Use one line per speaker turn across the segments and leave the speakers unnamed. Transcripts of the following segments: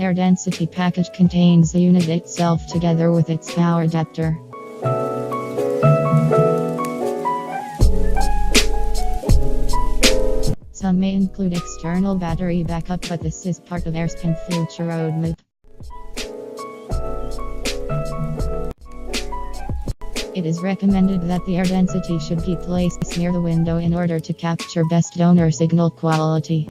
AirDensity package contains the unit itself together with its power adapter. Some may include external battery backup, but this is part of Airspan future roadmap. It is recommended that the AirDensity should be placed near the window in order to capture best donor signal quality.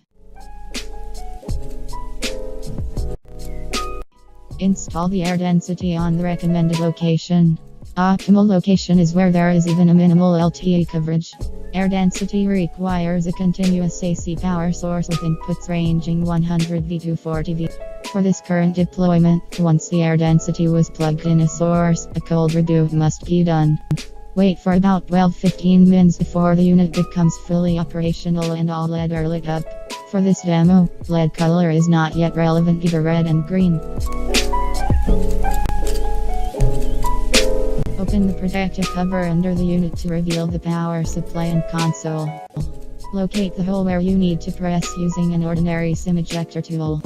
Install the AirDensity on the recommended location. Optimal location is where there is even a minimal LTE coverage. AirDensity requires a continuous AC power source with inputs ranging 100V to 40V. For this current deployment, once the AirDensity was plugged in a source, a cold reboot must be done. Wait for about 12-15 minutes before the unit becomes fully operational and all LED are lit up. For this demo, LED color is not yet relevant, either red and green. Open the protective cover under the unit to reveal the power supply and console. Locate the hole where you need to press using an ordinary SIM ejector tool.